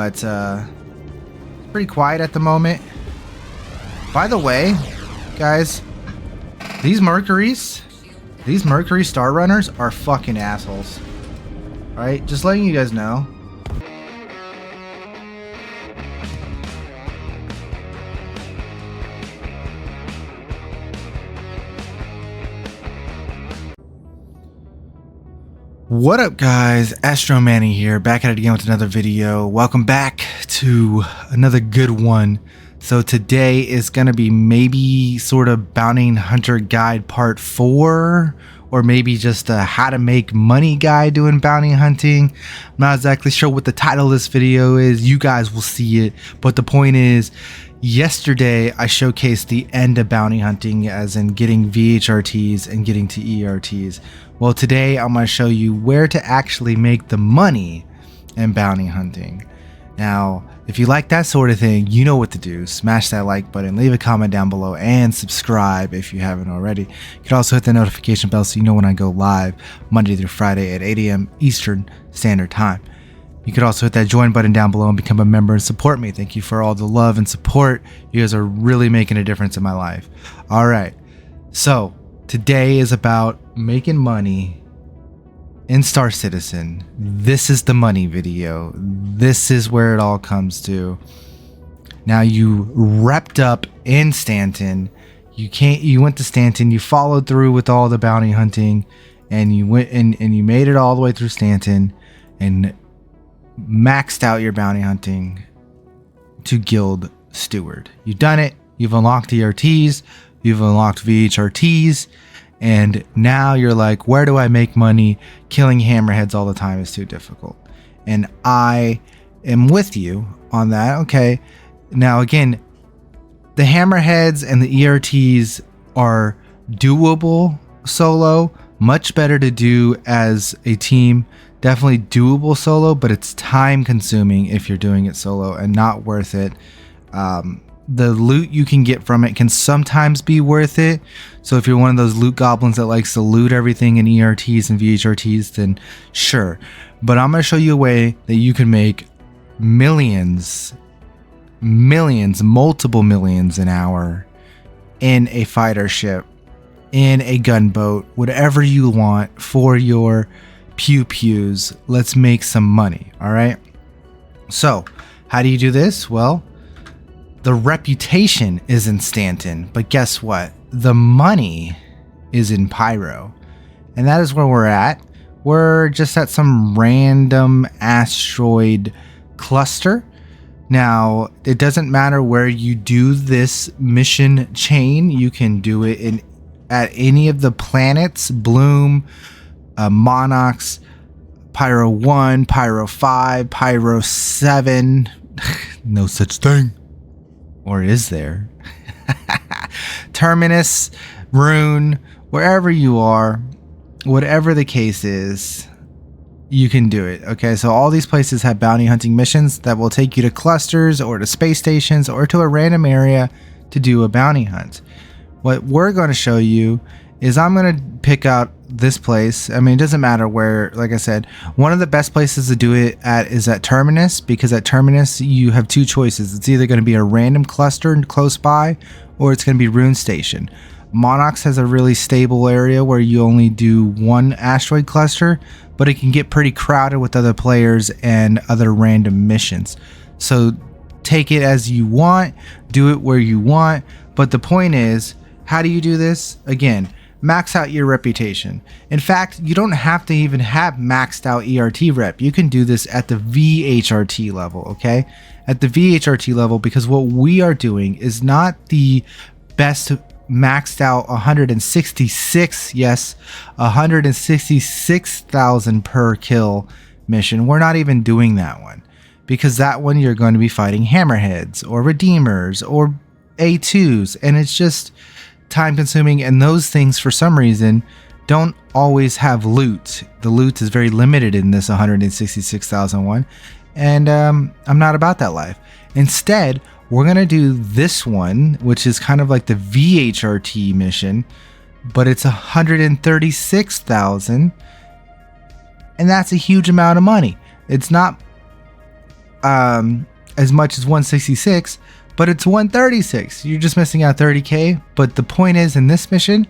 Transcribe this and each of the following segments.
But pretty quiet at the moment. By the way, guys, these Mercury Star Runners are fucking assholes. Alright, just letting you guys know. What up, guys? Astro Manny here, back at it again with another video. Welcome back to another good one. So today is gonna be maybe sort of Bounty Hunter Guide Part 4, or maybe just a how to make money guide doing bounty hunting. I'm not exactly sure what the title of this video is. You guys will see it, but the point is, yesterday I showcased the end of bounty hunting, as in getting VHRTs and getting to ERTs. Well, today I'm going to show you where to actually make the money in bounty hunting. Now, if you like that sort of thing, you know what to do. Smash that like button, leave a comment down below, and subscribe if you haven't already. You can also hit the notification bell so you know when I go live Monday through Friday at 8 AM Eastern Standard Time. You could also hit that join button down below and become a member and support me. Thank you for all the love and support. You guys are really making a difference in my life. All right, so today is about making money in Star Citizen. This is the money video. This is where it all comes to. Now, you repped up in Stanton. You went to Stanton. You followed through with all the bounty hunting, and you went and you made it all the way through Stanton and maxed out your bounty hunting to Guild Steward. You've done it. You've unlocked ERTs. You've unlocked VHRTs. And now you're like, where do I make money? Killing hammerheads all the time is too difficult. And I am with you on that. Okay. Now, again, the hammerheads and the ERTs are doable solo. Much better to do as a team. Definitely doable solo, but it's time consuming if you're doing it solo and not worth it. The loot you can get from it can sometimes be worth it. So if you're one of those loot goblins that likes to loot everything in ERTs and VHRTs, then sure. But I'm going to show you a way that you can make millions, multiple millions an hour in a fighter ship, in a gunboat, whatever you want for your pew-pews. Let's make some money, all right? So how do you do this? Well, the reputation is in Stanton, but guess what? The money is in Pyro. And that is where we're at. We're just at some random asteroid cluster. Now, it doesn't matter where you do this mission chain. You can do it at any of the planets: Bloom, Monarchs, Pyro 1, Pyro 5, Pyro 7. No such thing. Or is there? Terminus, Rune, wherever you are, whatever the case is, you can do it. Okay, so all these places have bounty hunting missions that will take you to clusters or to space stations or to a random area to do a bounty hunt. What we're going to show you is I'm going to pick out this place. I mean, it doesn't matter where. Like I said, one of the best places to do it at is at Terminus, because at Terminus you have two choices. It's either going to be a random cluster close by, or it's going to be Rune Station. Monarchs has a really stable area where you only do one asteroid cluster, but it can get pretty crowded with other players and other random missions. So take it as you want, do it where you want. But the point is, how do you do this? Again, max out your reputation. In fact, you don't have to even have maxed out ERT rep. You can do this at the VHRT level, okay? At the VHRT level, because what we are doing is not the best maxed out 166, yes, 166,000 per kill mission. We're not even doing that one, because that one you're going to be fighting hammerheads or redeemers or A2s, and it's just time consuming, and those things for some reason don't always have loot. The loot is very limited in this 166,000 one, and I'm not about that life. Instead, we're gonna do this one, which is kind of like the VHRT mission, but it's 136,000, and that's a huge amount of money. It's not as much as 166, but it's 136. You're just missing out 30k. But the point is, in this mission,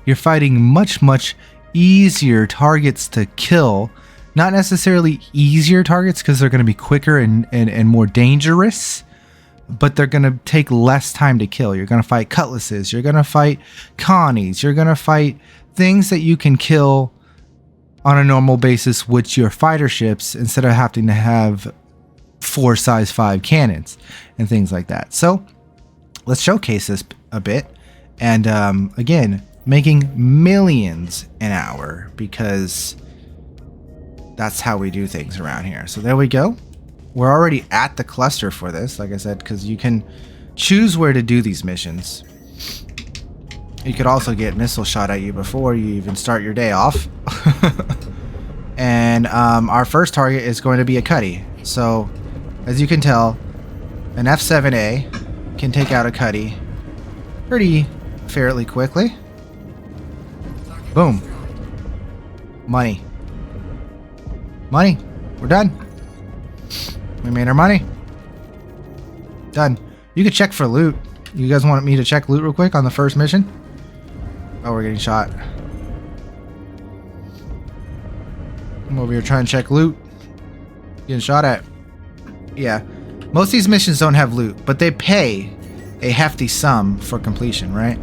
you're fighting much easier targets to kill. Not necessarily easier targets, because they're going to be quicker and more dangerous, but they're going to take less time to kill. You're going to fight cutlasses, you're going to fight Connies, you're going to fight things that you can kill on a normal basis with your fighter ships, instead of having to have 4 size 5 cannons and things like that. So let's showcase this a bit. And again, making millions an hour, because that's how we do things around here. So there we go. We're already at the cluster for this, like I said, because you can choose where to do these missions. You could also get missile shot at you before you even start your day off. And our first target is going to be a cutty. So as you can tell, an F7A can take out a cutty pretty fairly quickly. Boom. Money. Money. We're done. We made our money. Done. You could check for loot. You guys want me to check loot real quick on the first mission? Oh, we're getting shot. I'm over here trying to check loot. Getting shot at. Yeah. Most of these missions don't have loot, but they pay a hefty sum for completion, right?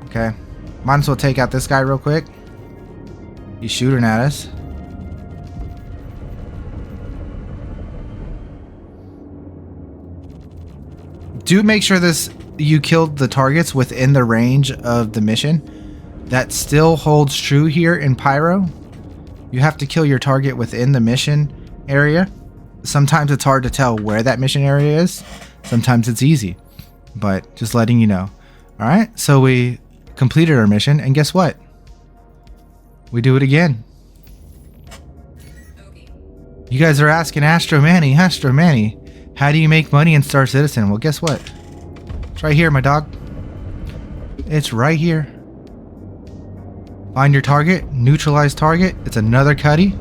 Okay. Might as well take out this guy real quick. He's shooting at us. Do make sure you killed the targets within the range of the mission. That still holds true here in Pyro. You have to kill your target within the mission area. Sometimes it's hard to tell where that mission area is. Sometimes it's easy, but just letting you know. All right, so we completed our mission, and guess what? We do it again. You guys are asking Astro Manny, how do you make money in Star Citizen? Well, guess what? It's right here, my dog. It's right here. Find your target, neutralize target. It's another cutty.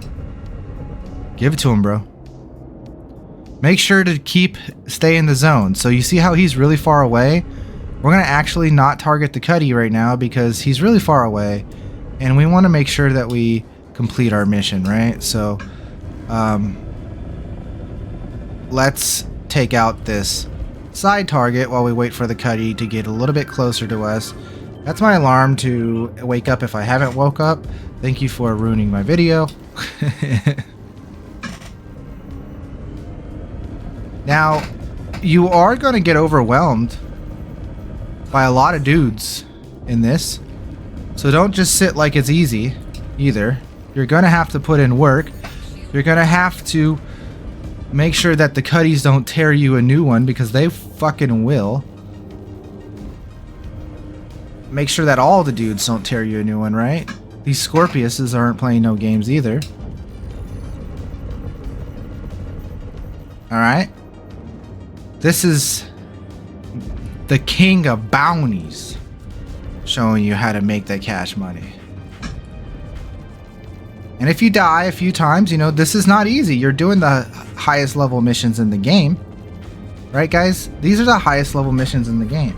Give it to him, bro. Make sure to stay in the zone. So you see how he's really far away? We're gonna actually not target the cutty right now because he's really far away, and we want to make sure that we complete our mission, right? So let's take out this side target while we wait for the cutty to get a little bit closer to us. That's my alarm to wake up if I haven't woke up. Thank you for ruining my video. Now, you are going to get overwhelmed by a lot of dudes in this. So don't just sit like it's easy either. You're going to have to put in work. You're going to have to make sure that the cutties don't tear you a new one, because they fucking will. Make sure that all the dudes don't tear you a new one, right? These Scorpiuses aren't playing no games either. Alright. This is the king of bounties, showing you how to make that cash money. And if you die a few times, you know, this is not easy. You're doing the highest level missions in the game. Right, guys? These are the highest level missions in the game.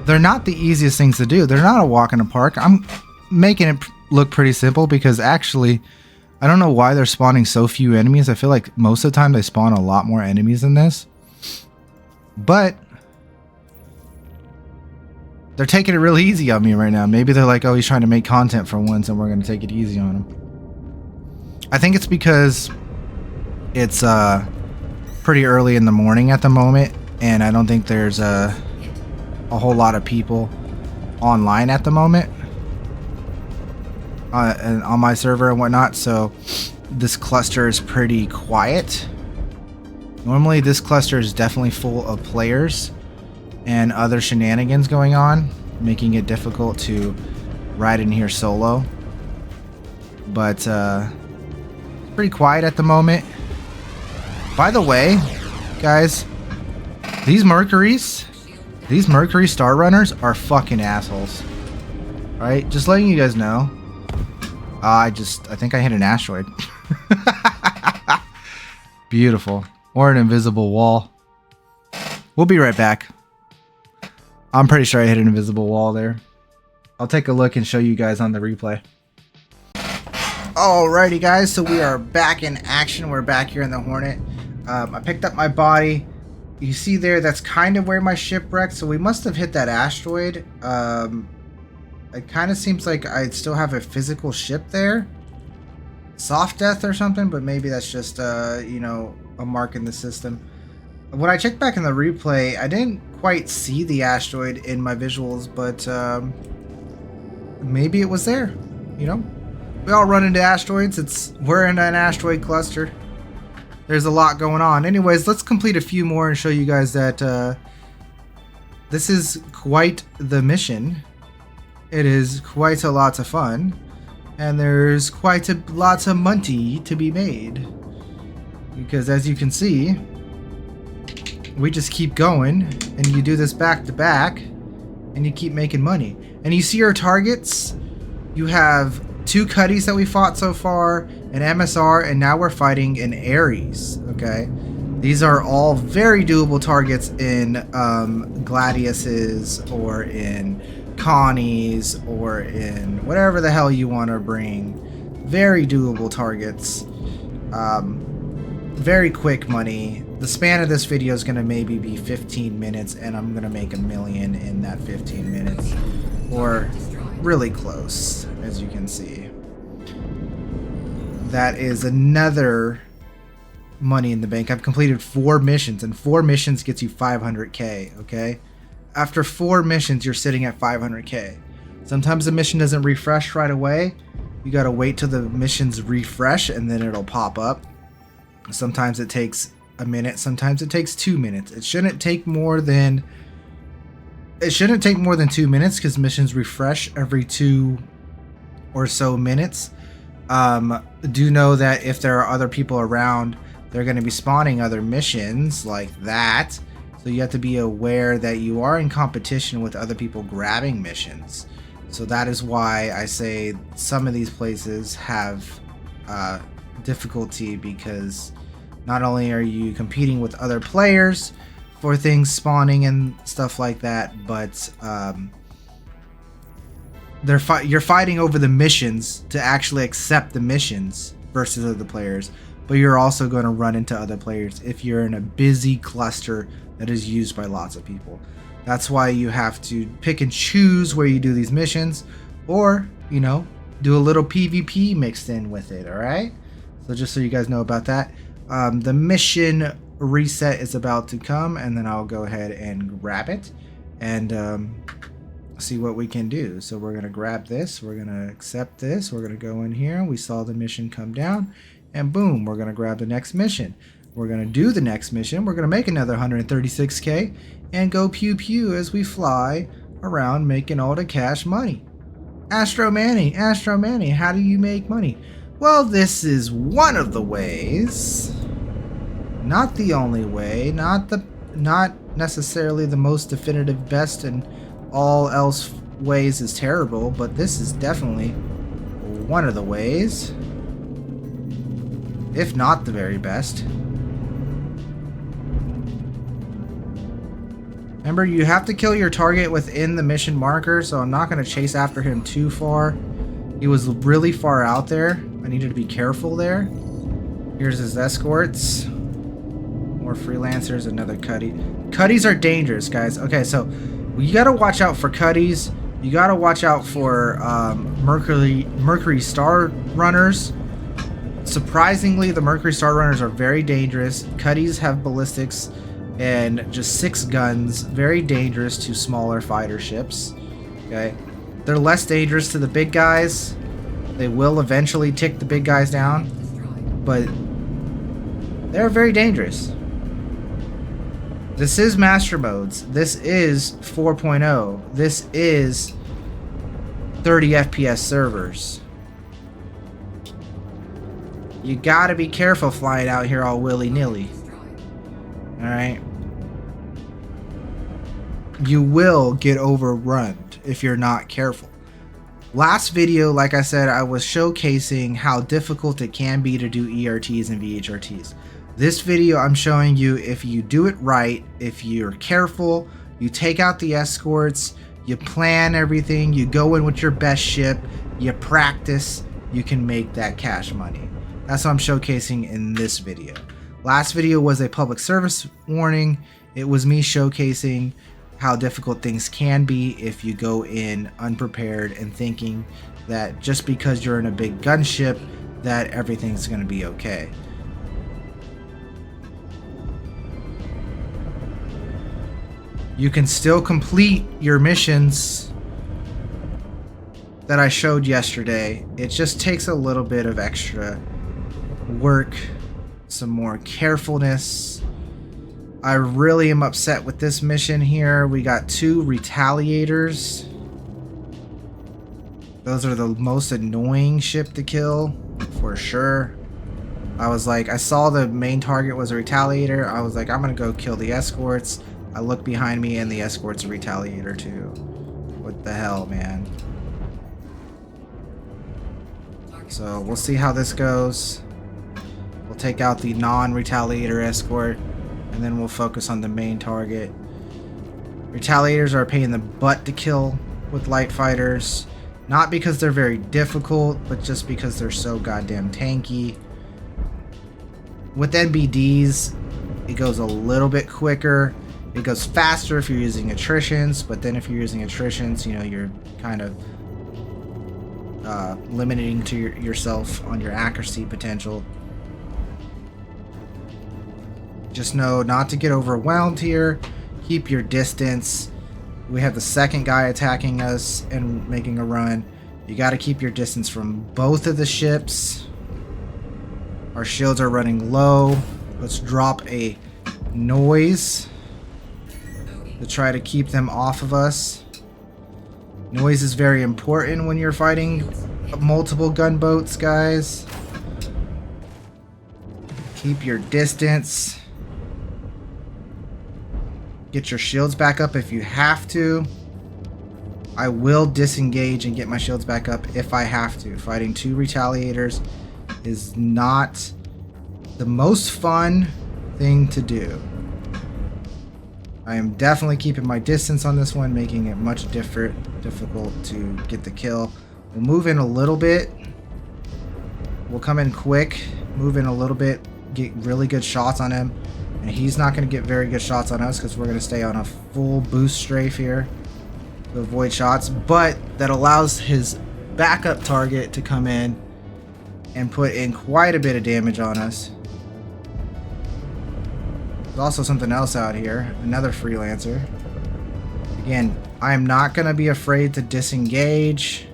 They're not the easiest things to do. They're not a walk in the park. I'm making it look pretty simple because actually, I don't know why they're spawning so few enemies. I feel like most of the time they spawn a lot more enemies than this. But they're taking it really easy on me right now. Maybe they're like, oh, he's trying to make content for once and we're going to take it easy on him. I think it's because it's pretty early in the morning at the moment, and I don't think there's a whole lot of people online at the moment on my server and whatnot, so this cluster is pretty quiet. Normally this cluster is definitely full of players and other shenanigans going on, making it difficult to ride in here solo, but pretty quiet at the moment. By the way, guys, these Mercury Star Runners are fucking assholes. Right? Just letting you guys know. I think I hit an asteroid. Beautiful. Or an invisible wall. We'll be right back. I'm pretty sure I hit an invisible wall there. I'll take a look and show you guys on the replay. Alrighty guys, so we are back in action. We're back here in the Hornet. I picked up my body. You see there, that's kind of where my ship wrecked, so we must have hit that asteroid. It kind of seems like I still have a physical ship there. Soft death or something, but maybe that's just, you know, a mark in the system. When I checked back in the replay, I didn't quite see the asteroid in my visuals, but maybe it was there, you know? We all run into asteroids. We're in an asteroid cluster. There's a lot going on. Anyways, let's complete a few more and show you guys that this is quite the mission. It is quite a lot of fun. And there's quite a lot of money to be made. Because as you can see, we just keep going and you do this back to back and you keep making money. And you see our targets. You have 2 Cuddies that we fought so far, an MSR, and now we're fighting an Ares. Okay, these are all very doable targets in Gladiuses or in Connies or in whatever the hell you want to bring. Very doable targets. Very quick money. The span of this video is going to maybe be 15 minutes, and I'm going to make $1 million in that 15 minutes. Or really close, as you can see. That is another money in the bank. I've completed 4 missions, and 4 missions gets you 500k, okay? After 4 missions, you're sitting at 500k. Sometimes the mission doesn't refresh right away. You gotta wait till the missions refresh, and then it'll pop up. Sometimes it takes a minute, sometimes it takes 2 minutes. It shouldn't take more than 2 minutes because missions refresh every 2 or so minutes. Do know that if there are other people around, they're going to be spawning other missions like that. So you have to be aware that you are in competition with other people grabbing missions. So that is why I say some of these places have difficulty, because not only are you competing with other players for things spawning and stuff like that, but you're fighting over the missions to actually accept the missions versus other players. But you're also going to run into other players if you're in a busy cluster that is used by lots of people. That's why you have to pick and choose where you do these missions, or, you know, do a little PvP mixed in with it, alright? So just so you guys know about that. The mission reset is about to come, and then I'll go ahead and grab it and see what we can do. So we're going to grab this, we're going to accept this, we're going to go in here, we saw the mission come down, and boom, we're going to grab the next mission. We're going to do the next mission, we're going to make another 136k, and go pew pew as we fly around making all the cash money. Astro Manny, how do you make money? Well, this is one of the ways. Not the only way, not necessarily the most definitive best, and all else ways is terrible, but this is definitely one of the ways, if not the very best. Remember, you have to kill your target within the mission marker, so I'm not going to chase after him too far. He was really far out there. I needed to be careful there. Here's his escorts. More freelancers, another Cuddy. Cuddies are dangerous, guys. Okay, so you got to watch out for Cuddies. You got to watch out for Mercury Star Runners. Surprisingly, the Mercury Star Runners are very dangerous. Cuddies have ballistics and just 6 guns. Very dangerous to smaller fighter ships. Okay, they're less dangerous to the big guys. They will eventually tick the big guys down, but they're very dangerous. This is Master Modes. This is 4.0. This is 30 FPS servers. You gotta be careful flying out here all willy-nilly. Alright? You will get overrun if you're not careful. Last video, like I said, I was showcasing how difficult it can be to do ERTs and VHRTs. This video I'm showing you, if you do it right, if you're careful, you take out the escorts, you plan everything, you go in with your best ship, you practice, you can make that cash money. That's what I'm showcasing in this video. Last video was a public service warning. It was me showcasing how difficult things can be if you go in unprepared and thinking that just because you're in a big gunship that everything's going to be okay. You can still complete your missions that I showed yesterday. It just takes a little bit of extra work, some more carefulness. I really am upset with this mission here. We got 2 retaliators. Those are the most annoying ship to kill, for sure. I was like, I saw the main target was a retaliator. I was like, I'm gonna go kill the escorts. I look behind me and the escort's a retaliator too. What the hell, man? So we'll see how this goes. We'll take out the non-retaliator escort, and then we'll focus on the main target. Retaliators are a pain in the butt to kill with light fighters. Not because they're very difficult, but just because they're so goddamn tanky. With NBDs, it goes a little bit quicker. It goes faster if you're using attritions, but then if you're using attritions, you know, you're kind of limiting to yourself on your accuracy potential. Just know not to get overwhelmed here. Keep your distance. We have the second guy attacking us and making a run. You got to keep your distance from both of the ships. Our shields are running low. Let's drop a noise to try to keep them off of us. Noise is very important when you're fighting multiple gunboats, guys. Keep your distance. Get your shields back up if you have to. I will disengage and get my shields back up if I have to. Fighting 2 retaliators is not the most fun thing to do. I am definitely keeping my distance on this one, making it much difficult to get the kill. We'll move in a little bit. We'll come in quick, move in a little bit, get really good shots on him. And he's not going to get very good shots on us because we're going to stay on a full boost strafe here to avoid shots. But that allows his backup target to come in and put in quite a bit of damage on us. There's also something else out here, another freelancer. Again, I am not going to be afraid to disengage.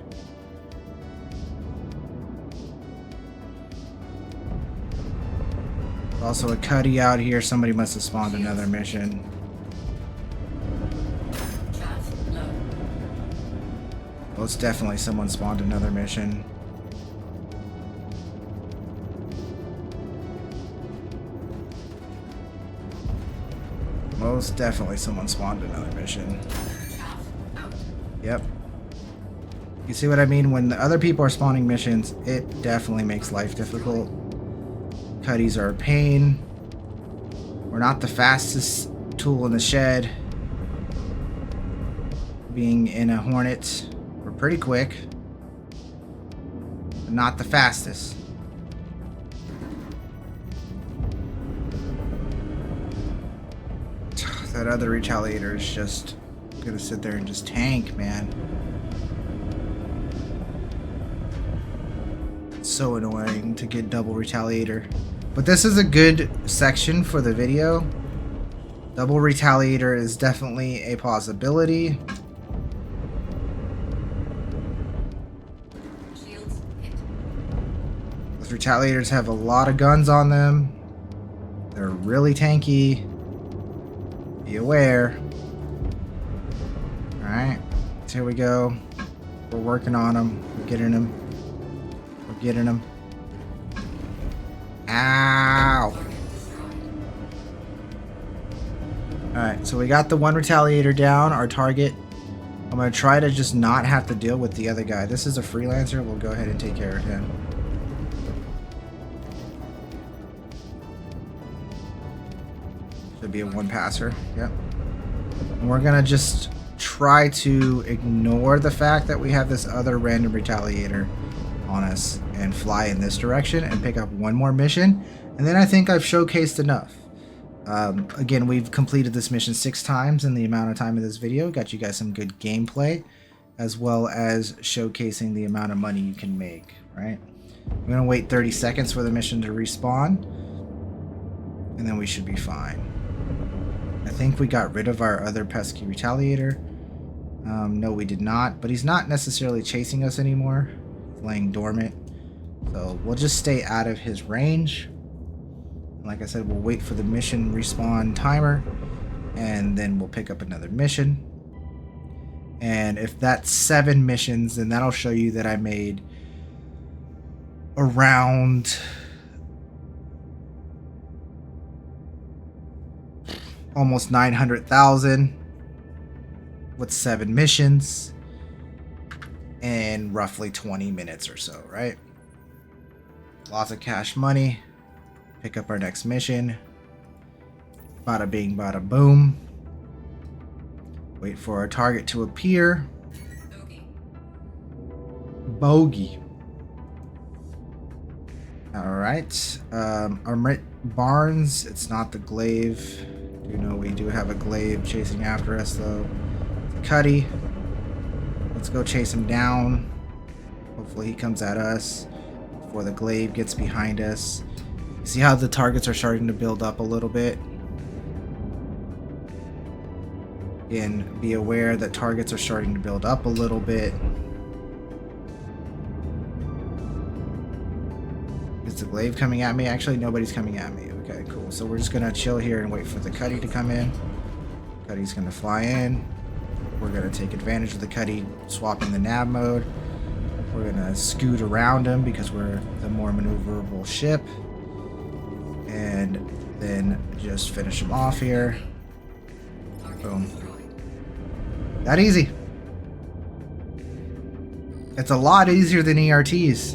Also a cuddy out here. Somebody must have spawned another mission. Well, it's definitely someone spawned another mission. Most definitely someone spawned another mission. Yep. You see what I mean? When the other people are spawning missions, it definitely makes life difficult. Cuddies are a pain. We're not the fastest tool in the shed. Being in a Hornet, we're pretty quick, but not the fastest. That other retaliator is just gonna sit there and just tank, man. It's so annoying to get double retaliator. But this is a good section for the video. Double retaliator is definitely a possibility. Those retaliators have a lot of guns on them. They're really tanky. Be aware. Alright, so here we go. We're working on them. We're getting them. We're getting them. Ow! Alright, so we got the one retaliator down, our target. I'm going to try to just not have to deal with the other guy. This is a freelancer. We'll go ahead and take care of him. be a one passer. Yep. And we're gonna just try to ignore the fact that we have this other random retaliator on us and fly in this direction and pick up one more mission, and then I think I've showcased enough. Again, we've completed this mission 6 times in the amount of time of this video. Got you guys some good gameplay, as well as showcasing the amount of money you can make, right? We're gonna wait 30 seconds for the mission to respawn, and then we should be fine. I think we got rid of our other pesky retaliator. No, we did not, but he's not necessarily chasing us anymore. He's laying dormant. So we'll just stay out of his range. Like I said, we'll wait for the mission respawn timer, and then we'll pick up another mission. And if that's 7 missions, then that'll show you that I made around almost 900,000 with 7 missions and roughly 20 minutes or so, right? Lots of cash money. Pick up our next mission. Bada bing, bada boom. Wait for our target to appear. Bogey. Alright. Our Barnes, it's not the glaive. You know, we do have a glaive chasing after us though. It's a Cuddy. Let's go chase him down. Hopefully he comes at us before the glaive gets behind us. See how the targets are starting to build up a little bit? Again, be aware that targets are starting to build up a little bit. Is the glaive coming at me? Actually, nobody's coming at me. Okay, cool. So we're just gonna chill here and wait for the Cuddy to come in. Cuddy's gonna fly in. We're gonna take advantage of the Cuddy swapping the nav mode. We're gonna scoot around him because we're the more maneuverable ship. And then just finish him off here. Boom. That easy. It's a lot easier than ERTs.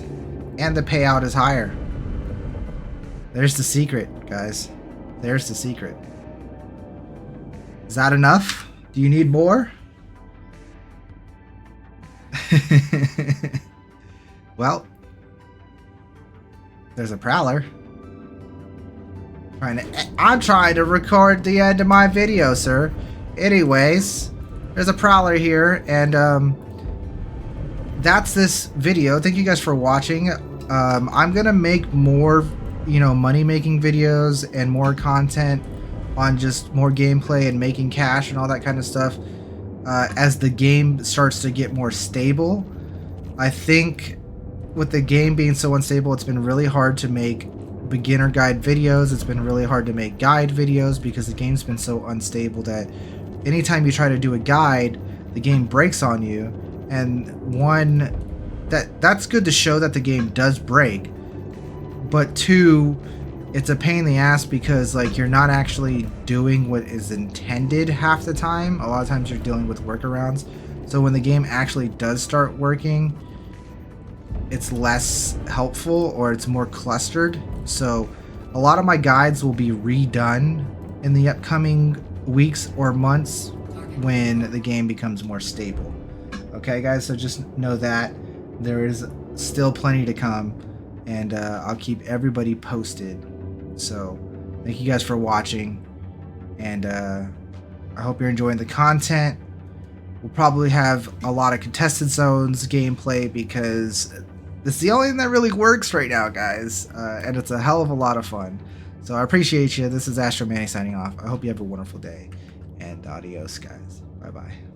And the payout is higher. There's the secret, guys. There's the secret. Is that enough? Do you need more? Well, there's a prowler. I'm trying to record the end of my video, sir. Anyways, there's a prowler here, and that's this video. Thank you guys for watching. I'm gonna make more, money-making videos and more content on just more gameplay and making cash and all that kind of stuff as the game starts to get more stable. I think with the game being so unstable, it's been really hard to make beginner guide videos. It's been really hard to make guide videos because the game's been so unstable that anytime you try to do a guide, the game breaks on you. And that's good to show that the game does break, but 2, it's a pain in the ass because you're not actually doing what is intended half the time. A lot of times you're dealing with workarounds. So when the game actually does start working, it's less helpful or it's more clustered. So a lot of my guides will be redone in the upcoming weeks or months when the game becomes more stable. Okay guys, so just know that there is still plenty to come, and I'll keep everybody posted. So thank you guys for watching, and I hope you're enjoying the content. We'll probably have a lot of contested zones gameplay because this is the only thing that really works right now, guys, and it's a hell of a lot of fun. So I appreciate you. This is Astro Manny signing off. I hope you have a wonderful day, and adios, guys. Bye-bye.